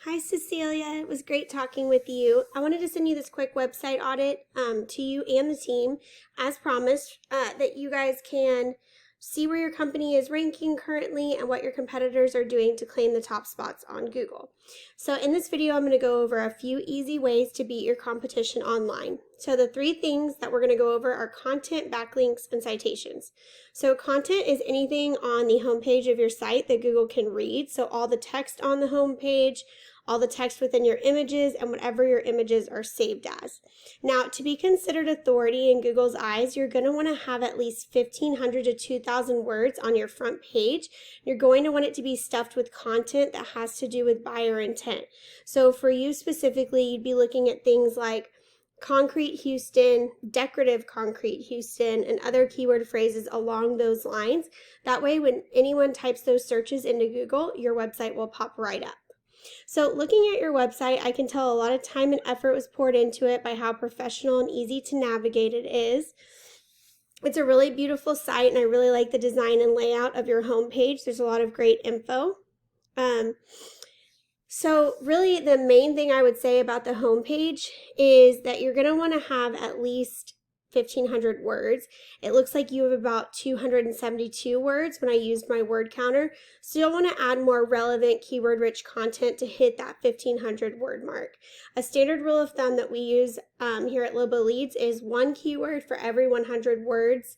Hi, Cecilia. It was great talking with you. I wanted to send you this quick website audit to you and the team, as promised, that you guys can see where your company is ranking currently and what your competitors are doing to claim the top spots on Google. So in this video, I'm going to go over a few easy ways to beat your competition online. So the three things that we're going to go over are content, backlinks, and citations. So content is anything on the homepage of your site that Google can read. So all the text on the homepage, all the text within your images, and whatever your images are saved as. Now, to be considered authority in Google's eyes, you're going to want to have at least 1,500 to 2,000 words on your front page. You're going to want it to be stuffed with content that has to do with buyer intent. So for you specifically, you'd be looking at things like concrete Houston, decorative concrete Houston, and other keyword phrases along those lines. That way, when anyone types those searches into Google, your website will pop right up. So looking at your website, I can tell a lot of time and effort was poured into it by how professional and easy to navigate it is. It's a really beautiful site, and I really like the design and layout of your homepage. There's a lot of great info. So really the main thing I would say about the homepage is that you're going to want to have at least 1,500 words. It looks like you have about 272 words when I used my word counter. So you'll want to add more relevant keyword-rich content to hit that 1,500 word mark. A standard rule of thumb that we use here at Lobo Leads is one keyword for every 100 words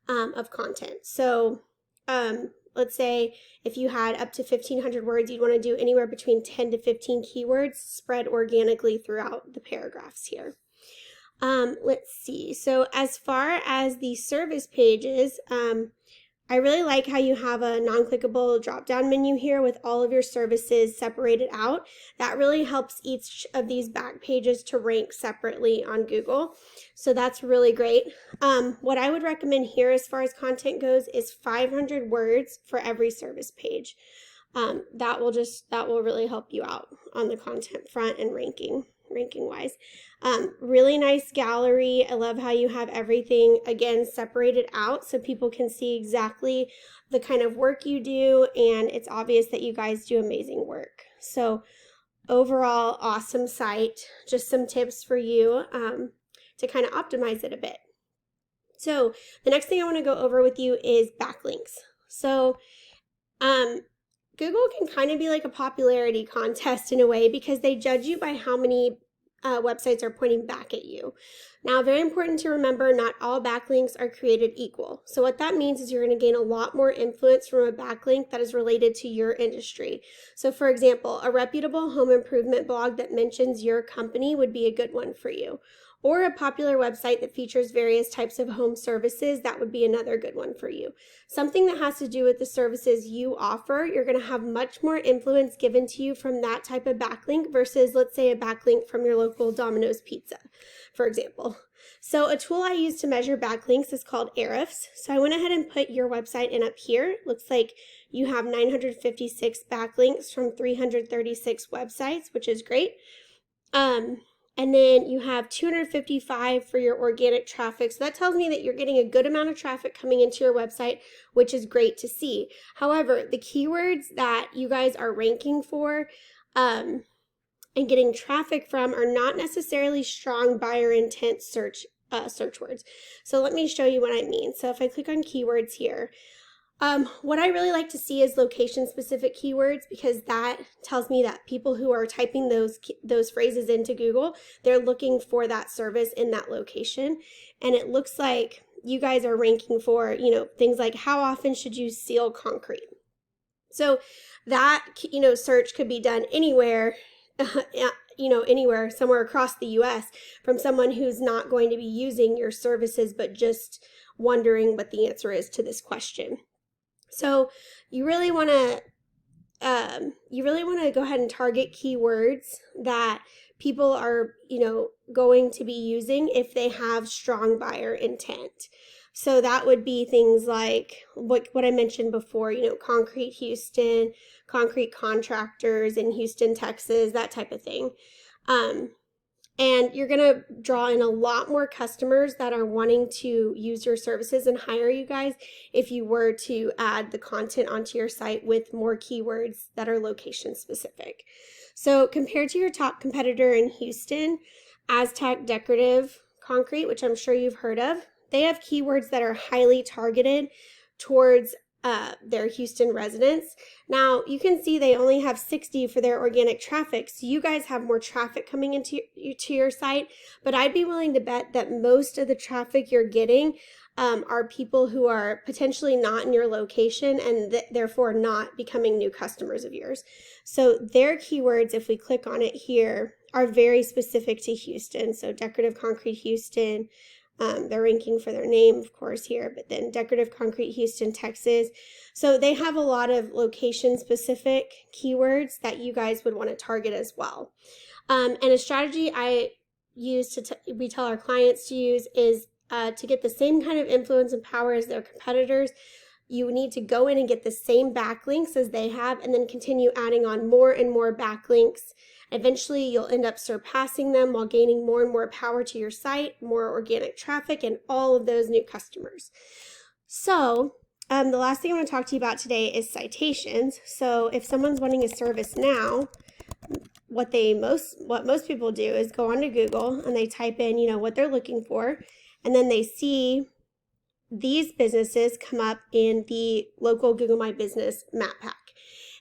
of content. So let's say if you had up to 1,500 words, you'd want to do anywhere between 10 to 15 keywords spread organically throughout the paragraphs here. Let's see. So as far as the service pages, I really like how you have a non-clickable drop-down menu here with all of your services separated out. That really helps each of these back pages to rank separately on Google. So that's really great. What I would recommend here as far as content goes is 500 words for every service page. That will really help you out on the content front and ranking wise. Really nice gallery. I love how you have everything again separated out so people can see exactly the kind of work you do, and it's obvious that you guys do amazing work. So overall, awesome site. Just some tips for you to kind of optimize it a bit. So the next thing I want to go over with you is backlinks. So Google can kind of be like a popularity contest in a way because they judge you by how many websites are pointing back at you. Now, very important to remember, not all backlinks are created equal. So what that means is you're going to gain a lot more influence from a backlink that is related to your industry. So for example, a reputable home improvement blog that mentions your company would be a good one for you. Or a popular website that features various types of home services, that would be another good one for you. Something that has to do with the services you offer, you're going to have much more influence given to you from that type of backlink versus, let's say, a backlink from your local Domino's Pizza, for example. So a tool I use to measure backlinks is called Ahrefs. So I went ahead and put your website in up here. It looks like you have 956 backlinks from 336 websites, which is great. And then you have 255 for your organic traffic. So that tells me that you're getting a good amount of traffic coming into your website, which is great to see. However, the keywords that you guys are ranking for and getting traffic from are not necessarily strong buyer intent search words. So let me show you what I mean. So if I click on keywords here, what I really like to see is location-specific keywords, because that tells me that people who are typing those phrases into Google, they're looking for that service in that location. And it looks like you guys are ranking for, things like how often should you seal concrete? So that, search could be done anywhere, anywhere, somewhere across the US from someone who's not going to be using your services, but just wondering what the answer is to this question. So you really want to go ahead and target keywords that people are, going to be using if they have strong buyer intent. So that would be things like what I mentioned before, concrete Houston, concrete contractors in Houston, Texas, that type of thing. And you're going to draw in a lot more customers that are wanting to use your services and hire you guys if you were to add the content onto your site with more keywords that are location specific. So compared to your top competitor in Houston, Aztec Decorative Concrete, which I'm sure you've heard of, they have keywords that are highly targeted towards their Houston residents. Now, you can see they only have 60 for their organic traffic, so you guys have more traffic coming into your site, but I'd be willing to bet that most of the traffic you're getting are people who are potentially not in your location and therefore not becoming new customers of yours. So their keywords, if we click on it here, are very specific to Houston. So Decorative Concrete Houston, they're ranking for their name, of course, here, but then Decorative Concrete Houston, Texas. So they have a lot of location-specific keywords that you guys would want to target as well. And a strategy I use we tell our clients to use is to get the same kind of influence and power as their competitors. You need to go in and get the same backlinks as they have and then continue adding on more and more backlinks. Eventually, you'll end up surpassing them while gaining more and more power to your site, more organic traffic, and all of those new customers. So, the last thing I want to talk to you about today is citations. So, if someone's wanting a service now, what most people do is go onto Google and they type in, what they're looking for, and then they see these businesses come up in the local Google My Business map pack.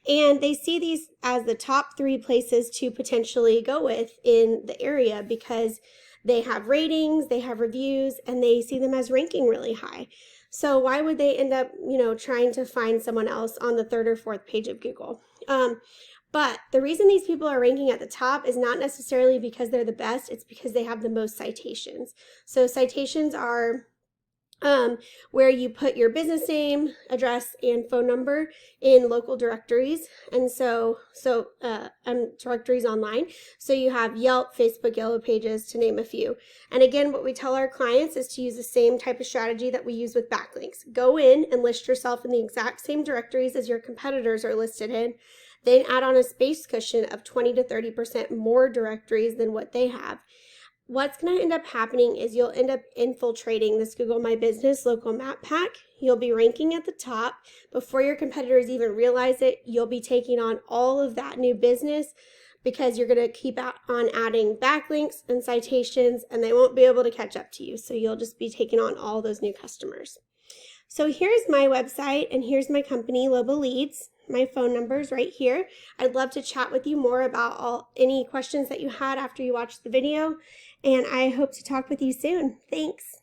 And they see these as the top 3 places to potentially go with in the area because they have ratings, they have reviews, and they see them as ranking really high. So why would they end up, trying to find someone else on the 3rd or 4th page of Google? But the reason these people are ranking at the top is not necessarily because they're the best, it's because they have the most citations. So citations are where you put your business name, address, and phone number in local directories, and directories online. So you have Yelp, Facebook, Yellow Pages, to name a few. And again, what we tell our clients is to use the same type of strategy that we use with backlinks. Go in and list yourself in the exact same directories as your competitors are listed in, then add on a space cushion of 20 to 30% more directories than what they have. What's going to end up happening is you'll end up infiltrating this Google My Business local map pack. You'll be ranking at the top. Before your competitors even realize it, you'll be taking on all of that new business because you're going to keep on adding backlinks and citations, and they won't be able to catch up to you. So you'll just be taking on all those new customers. So here's my website, and here's my company, Loba Leads. My phone number is right here. I'd love to chat with you more about any questions that you had after you watched the video, and I hope to talk with you soon. Thanks.